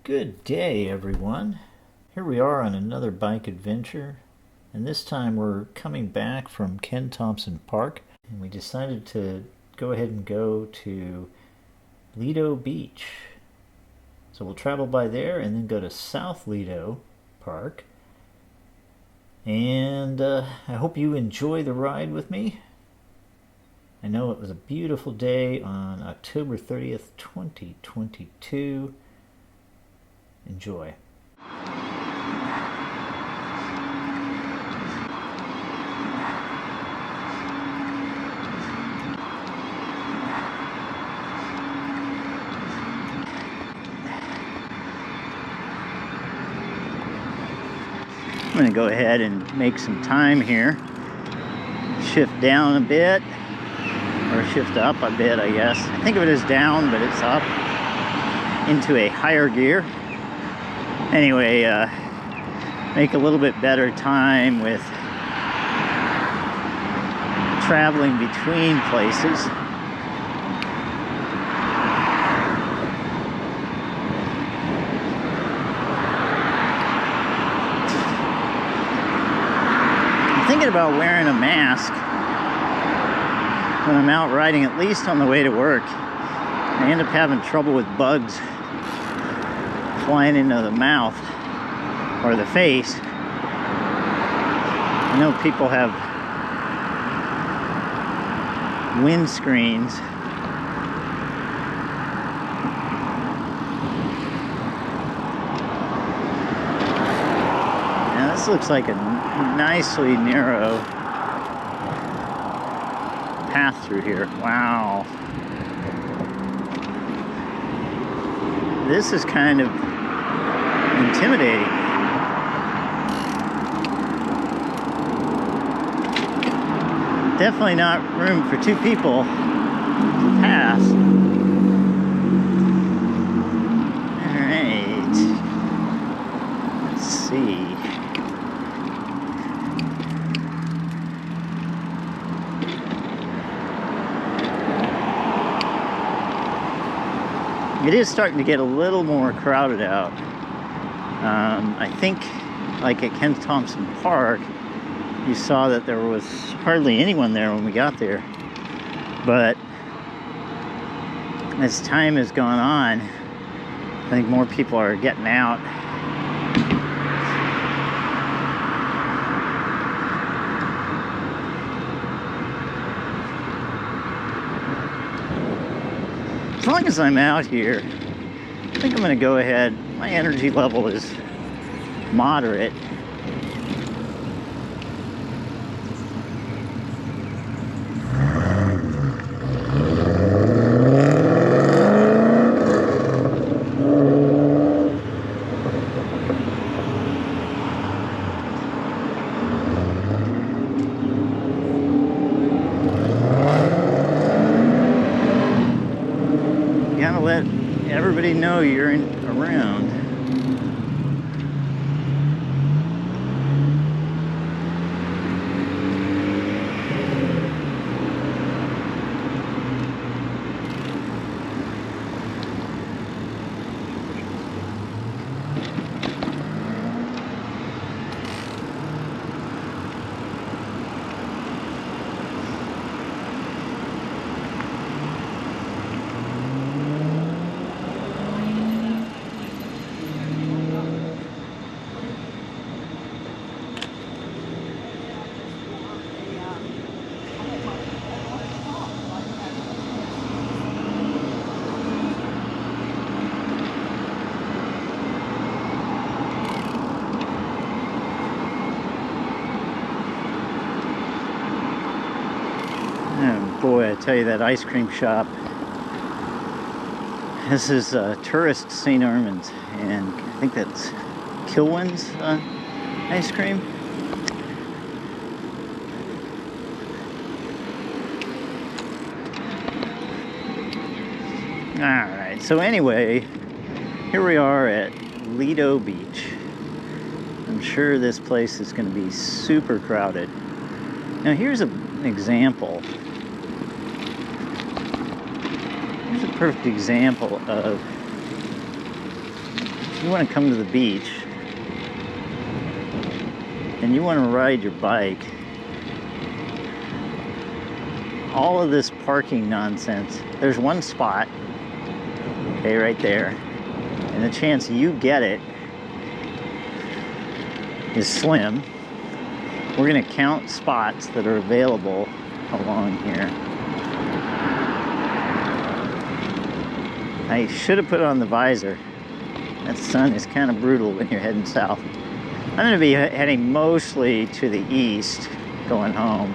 Good day, everyone. Here we are on another bike adventure, and this time we're coming back from Ken Thompson Park, and we decided to go ahead and go to Lido Beach. So we'll travel by there and then go to South Lido Park. And I hope you enjoy the ride with me. I know it was a beautiful day on October 30th, 2022. Enjoy. I'm going to go ahead and make some time here. Shift down a bit, or shift up a bit, I guess. I think of it as down, but it's up into a higher gear. Anyway, make a little bit better time with traveling between places. I'm thinking about wearing a mask when I'm out riding, at least on the way to work. I end up having trouble with bugs flying into the mouth or the face. I know people have windscreens. Now this looks like a nicely narrow path through here. Wow. This is kind of intimidating. Definitely not room for two people to pass. Alright. Let's see. It is starting to get a little more crowded out. I think, like at Ken Thompson Park, you saw that there was hardly anyone there when we got there. But as time has gone on, I think more people are getting out. As long as I'm out here, I think I'm going to go ahead. My energy level is moderate. You gotta let everybody know you're around. Oh boy, I tell you, that ice cream shop. This is Tourist St. Armand's, and I think that's Kilwin's ice cream. Alright, so anyway, here we are at Lido Beach. I'm sure this place is going to be super crowded. Now here's an example. Here's a perfect example of you want to come to the beach and you want to ride your bike, all of this parking nonsense, there's one spot, okay, right there, and the chance you get it is slim. We're going to count spots that are available along here. I should have put on the visor. That sun is kind of brutal when you're heading south. I'm going to be heading mostly to the east, going home.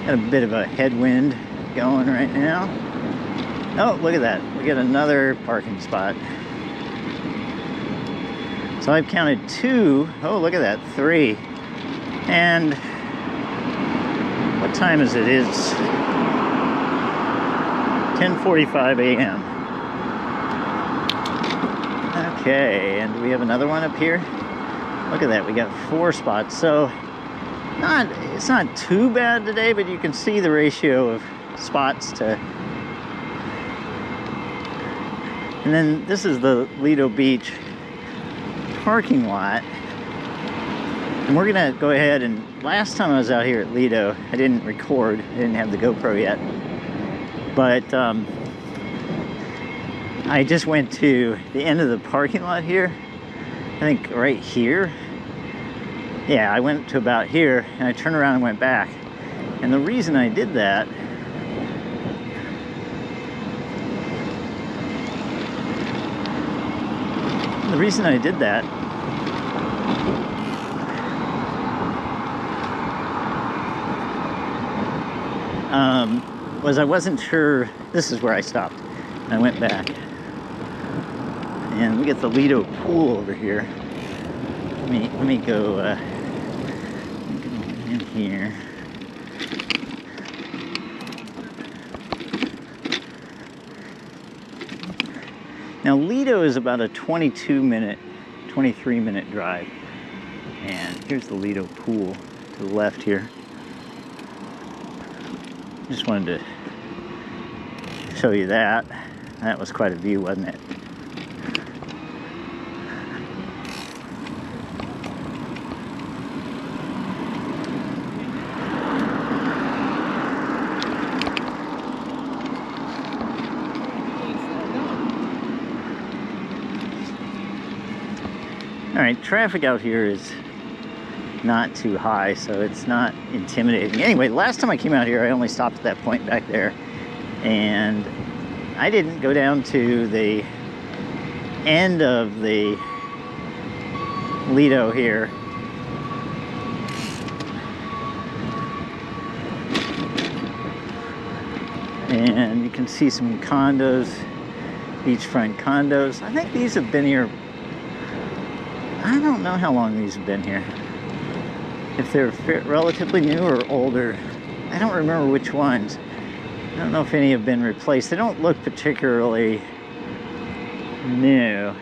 Got a bit of a headwind going right now. Oh, look at that. We got another parking spot. So I've counted 2. Oh, look at that. 3. And what time is it? It's 10:45 a.m. Okay, and we have another one up here. Look at that. We got 4 spots. So it's not too bad today, but you can see the ratio of spots to. And then this is the Lido Beach parking lot. And we're gonna go ahead and, last time I was out here at Lido, I didn't record, I didn't have the GoPro yet. But I just went to the end of the parking lot here. I think right here. Yeah, I went to about here and I turned around and went back. And the reason I did that, was I wasn't sure. This is where I stopped. I went back. And we got the Lido pool over here. Let me go in here. Now Lido is about a 23-minute drive. And here's the Lido pool to the left here. Just wanted to show you that. That was quite a view, wasn't it? All right, traffic out here is not too high, so it's not intimidating. Anyway, last time I came out here, I only stopped at that point back there, and I didn't go down to the end of the Lido here. And you can see some condos, beachfront condos. I think these have been here, I don't know how long these have been here. If they're relatively new or older. I don't remember which ones. I don't know if any have been replaced. They don't look particularly new.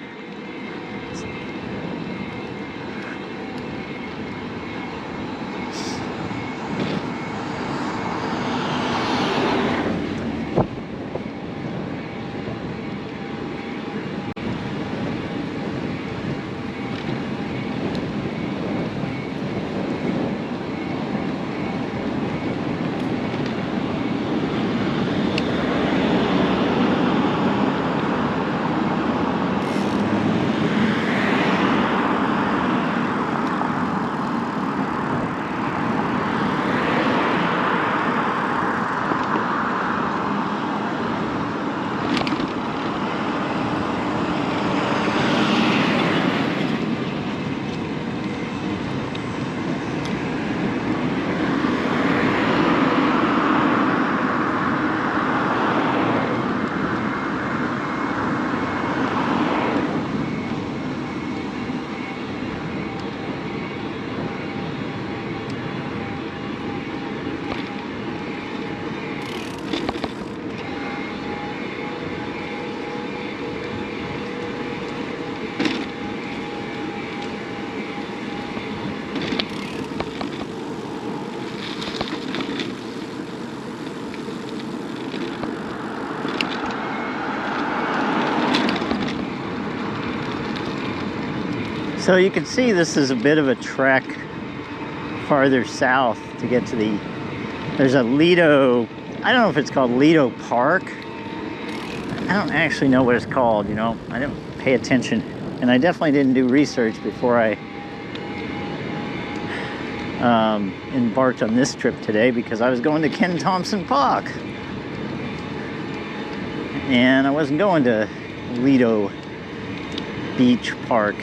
So you can see this is a bit of a trek farther south to get to the, there's a Lido, I don't know if it's called Lido Park. I don't actually know what it's called, you know, I didn't pay attention. And I definitely didn't do research before I embarked on this trip today, because I was going to Ken Thompson Park. And I wasn't going to Lido Beach Park.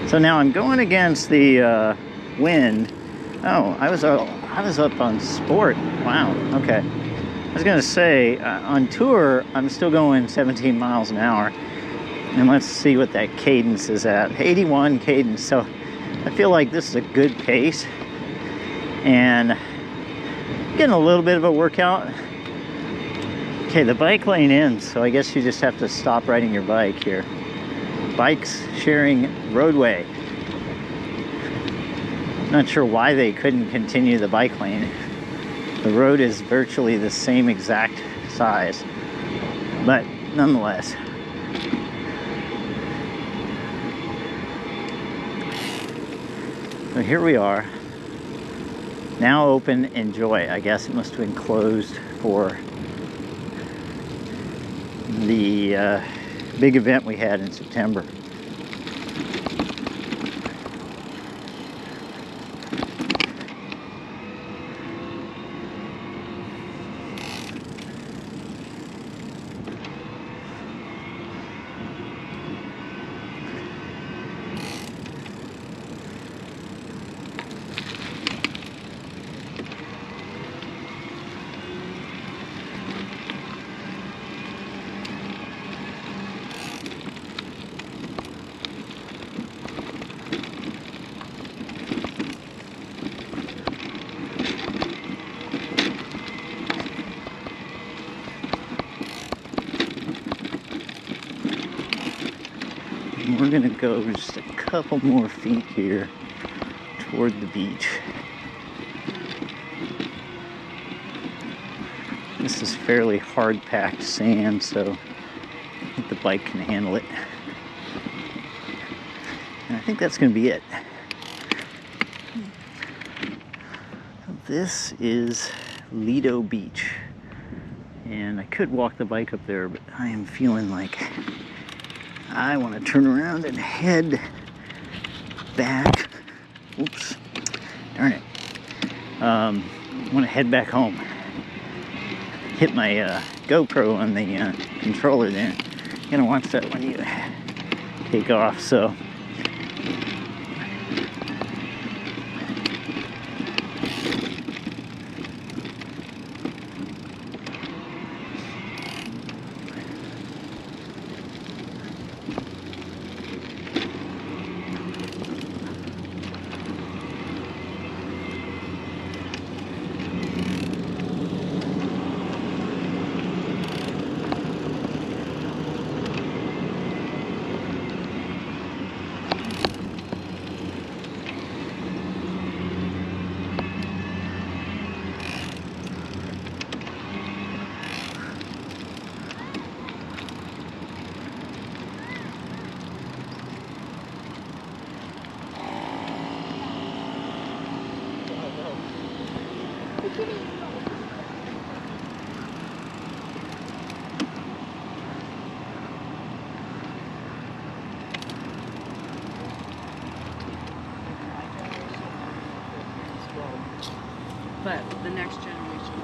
So now I'm going against the wind. Oh, I was up on sport. Wow, okay. I was gonna say, on tour, I'm still going 17 miles an hour. And let's see what that cadence is at. 81 cadence, so I feel like this is a good pace. And getting a little bit of a workout. Okay, the bike lane ends, so I guess you just have to stop riding your bike here. Bikes sharing roadway. Not sure why they couldn't continue the bike lane. The road is virtually the same exact size, but nonetheless. So here we are. Now open, enjoy. I guess it must have been closed for the big event we had in September. We're gonna go just a couple more feet here toward the beach. This is fairly hard packed sand, so I think the bike can handle it. And I think that's gonna be it. This is Lido Beach. And I could walk the bike up there, but I am feeling like I want to turn around and head back. Oops, darn it. I want to head back home. Hit my GoPro on the controller there. You're gonna watch that when you take off, so. But the next generation.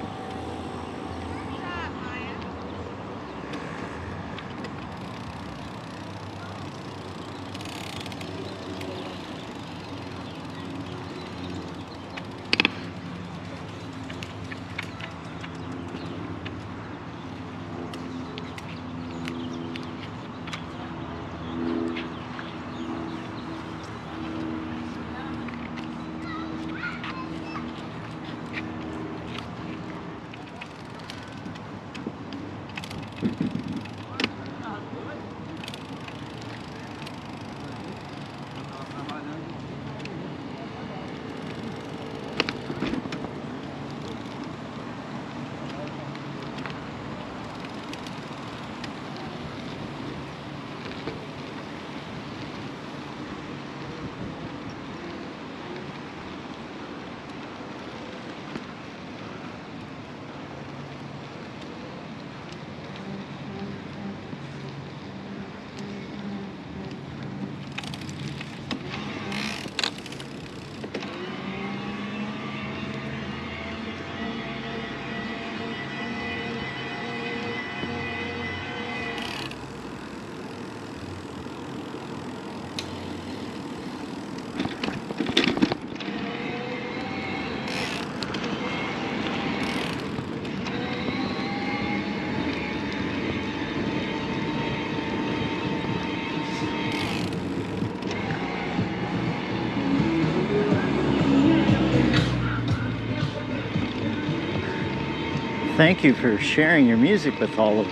Thank you for sharing your music with all of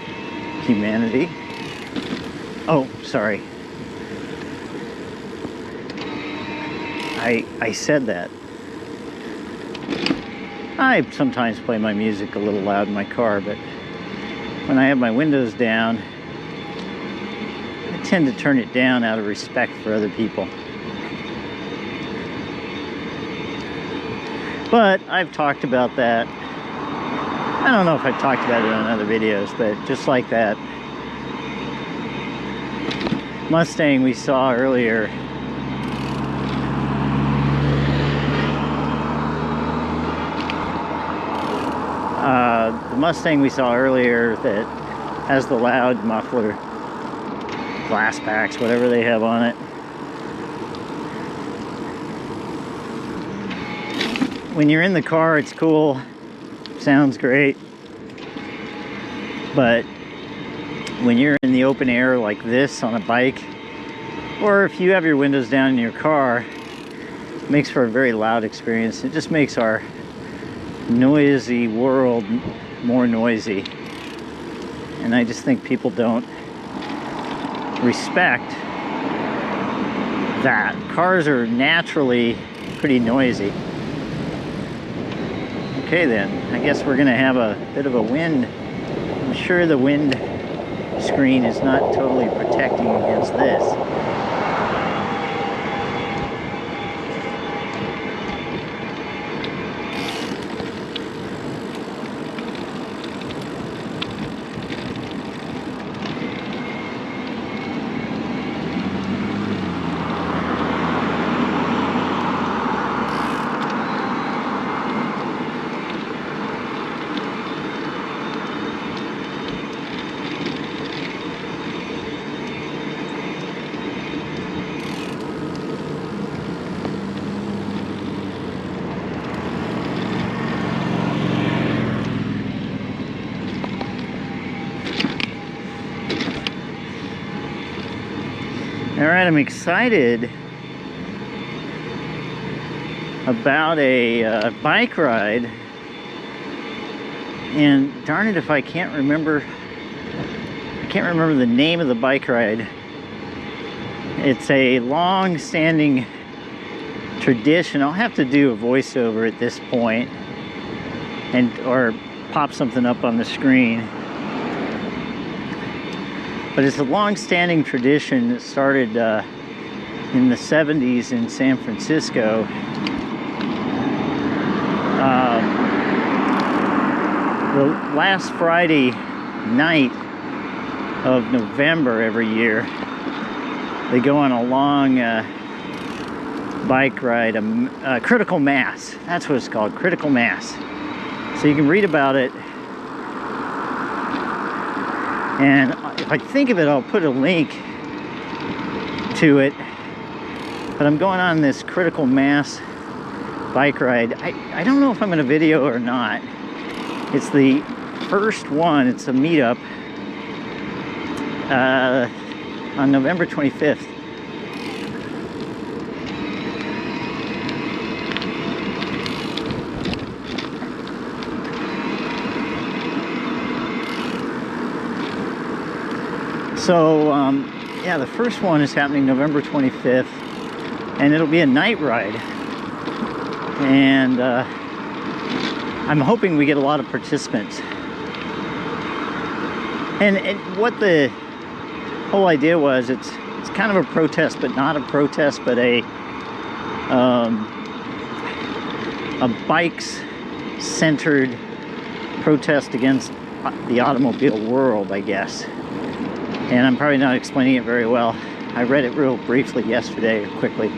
humanity. Oh, sorry. I said that. I sometimes play my music a little loud in my car, but when I have my windows down, I tend to turn it down out of respect for other people. But I've talked about that. I don't know if I've talked about it on other videos, but just like that Mustang we saw earlier, the Mustang we saw earlier that has the loud muffler, glass packs, whatever they have on it. When you're in the car, it's cool, sounds great, but when you're in the open air like this on a bike, or if you have your windows down in your car, it makes for a very loud experience. It just makes our noisy world more noisy, and I just think people don't respect that. Cars are naturally pretty noisy. Okay then, I guess we're gonna have a bit of a wind. I'm sure the wind screen is not totally protecting against this. Alright, I'm excited about a bike ride, and darn it if I can't remember the name of the bike ride. It's a long-standing tradition. I'll have to do a voiceover at this point, or pop something up on the screen. But it's a long-standing tradition that started in the 70s in San Francisco. The last Friday night of November every year, they go on a long bike ride, a critical mass. That's what it's called, critical mass. So you can read about it. And if I think of it, I'll put a link to it. But I'm going on this critical mass bike ride. I don't know if I'm in a video or not. It's the first one. It's a meetup on November 25th. So, yeah, the first one is happening November 25th, and it'll be a night ride. And I'm hoping we get a lot of participants. And what the whole idea was, it's kind of a protest, but not a protest, but a bikes-centered protest against the automobile world, I guess. And I'm probably not explaining it very well. I read it real briefly yesterday, quickly.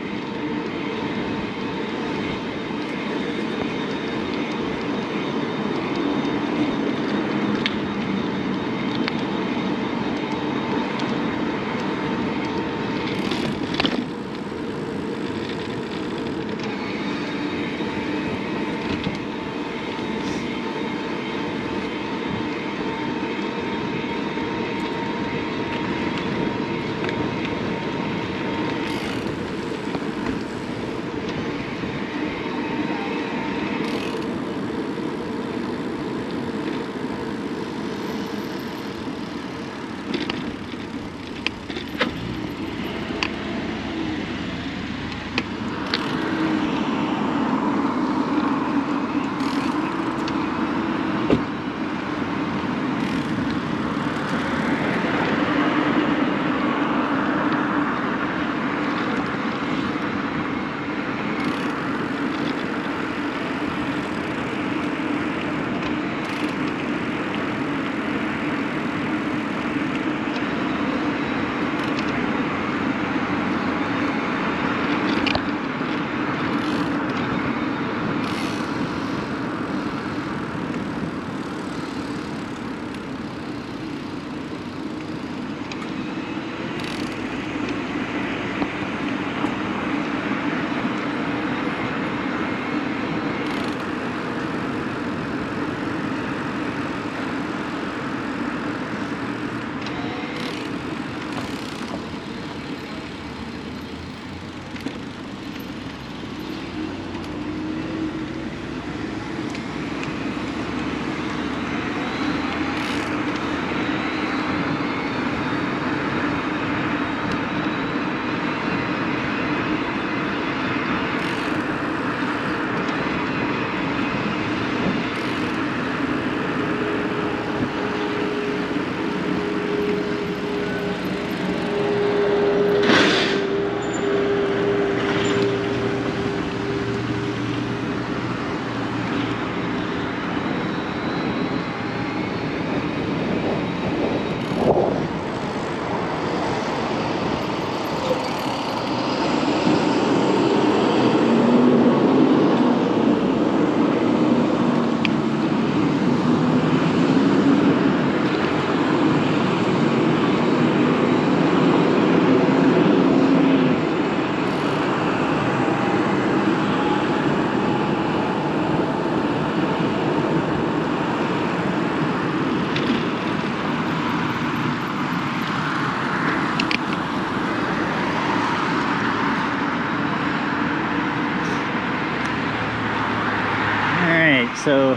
So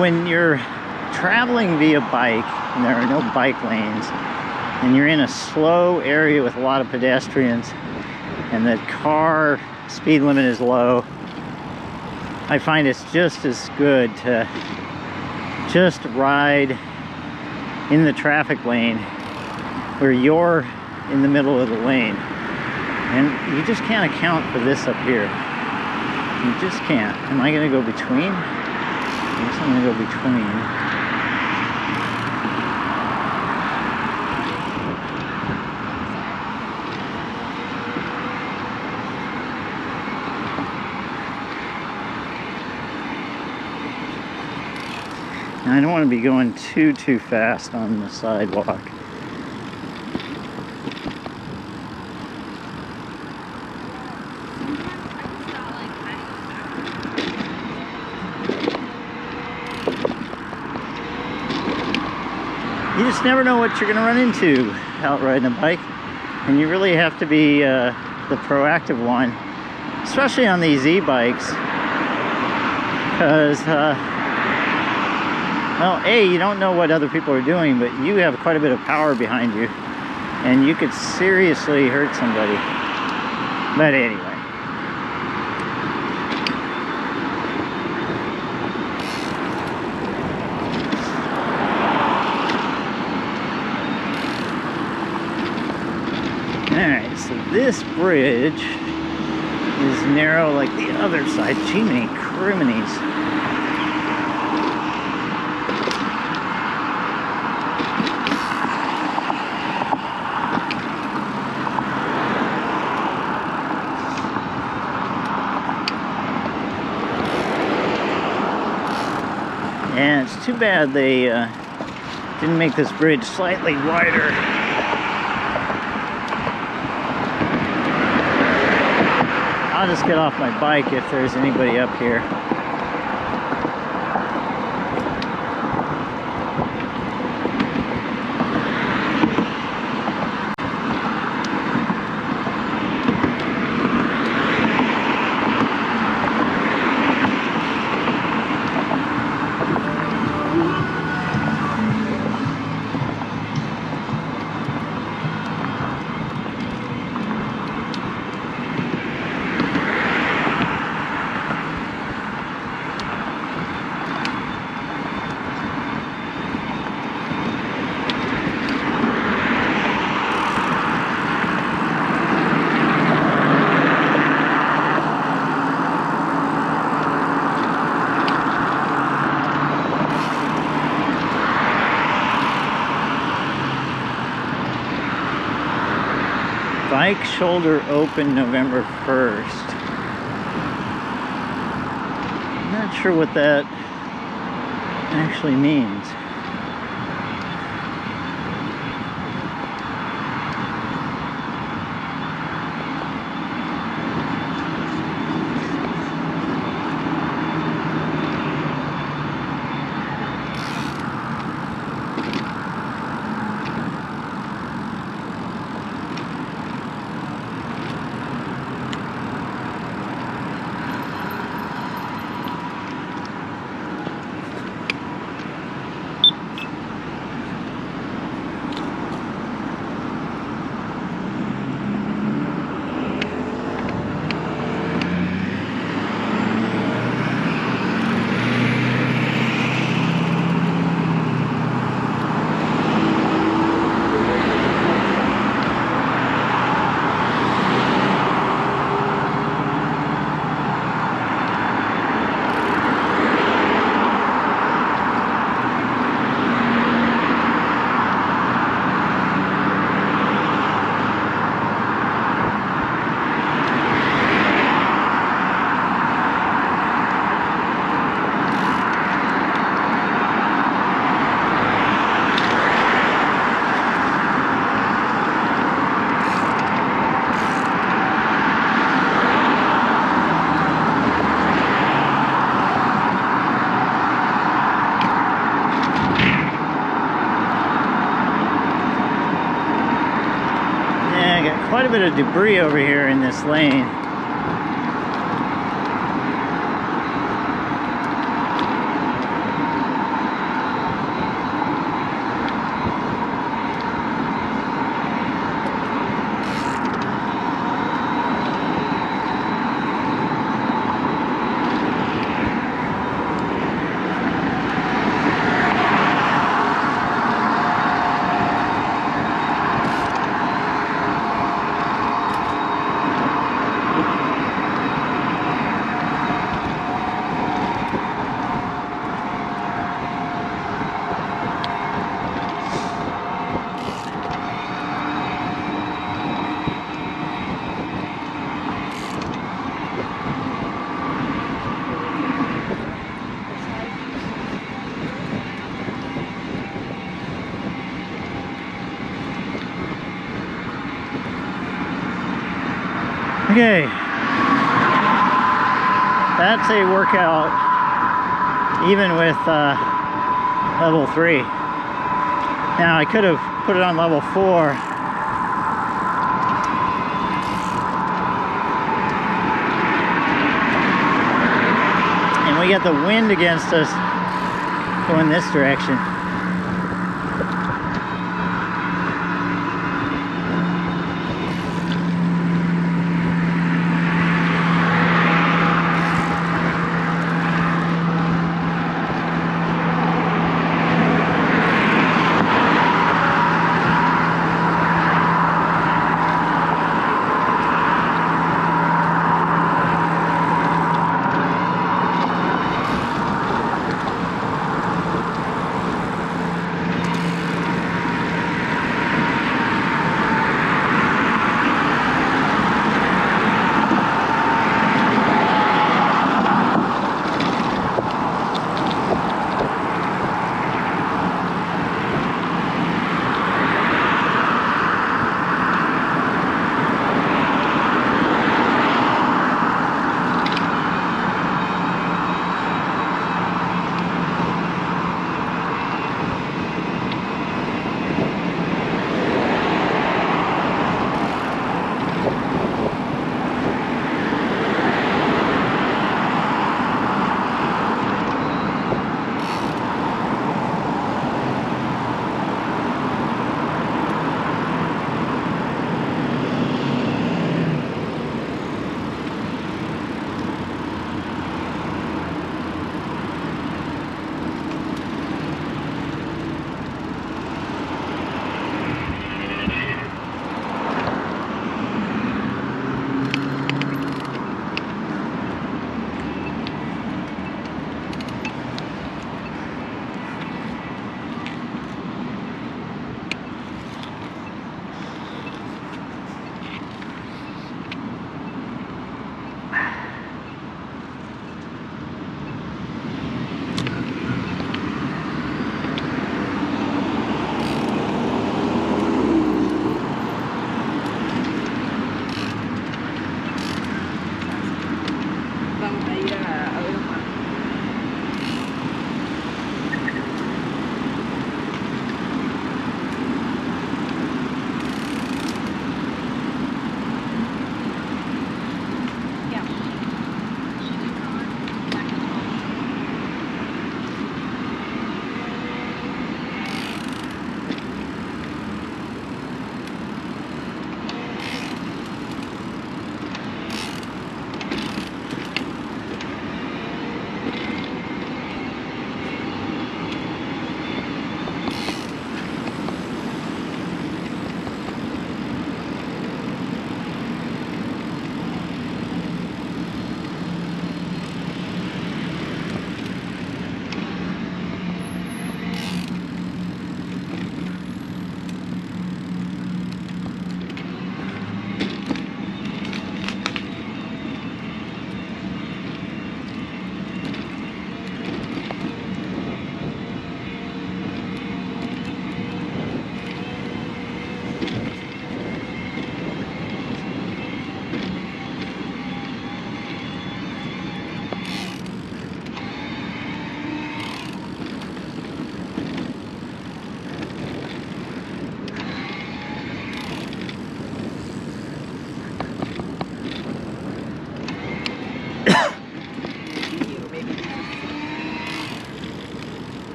when you're traveling via bike and there are no bike lanes and you're in a slow area with a lot of pedestrians and the car speed limit is low, I find it's just as good to just ride in the traffic lane where you're in the middle of the lane. And you just can't account for this up here. You just can't. Am I gonna go between? I guess I'm gonna go between. And I don't want to be going too fast on the sidewalk. You just never know what you're going to run into out riding a bike, and you really have to be the proactive one, especially on these e-bikes, because well, A, you don't know what other people are doing, but you have quite a bit of power behind you, and you could seriously hurt somebody. But anyway. Alright, so this bridge is narrow like the other side. Jiminy criminies. And it's too bad they didn't make this bridge slightly wider. I'll just get off my bike if there's anybody up here. Bike shoulder open November 1st. I'm not sure what that actually means. quite a bit of debris over here in this lane. Okay, that's a workout even with level 3. Now I could have put it on level 4. And we got the wind against us going this direction.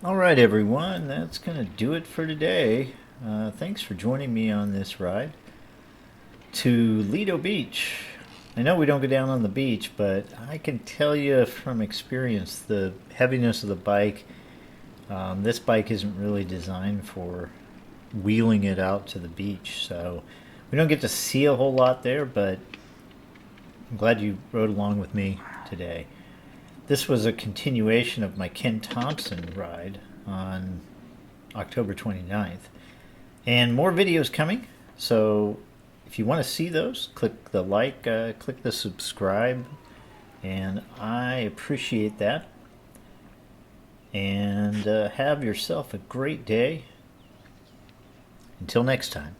Alright everyone, that's going to do it for today. Thanks for joining me on this ride to Lido Beach. I know we don't go down on the beach, but I can tell you from experience the heaviness of the bike. This bike isn't really designed for wheeling it out to the beach, so we don't get to see a whole lot there, but I'm glad you rode along with me today. This was a continuation of my Ken Thompson ride on October 29th. And more videos coming, so if you want to see those, click the like, click the subscribe, and I appreciate that. And have yourself a great day. Until next time.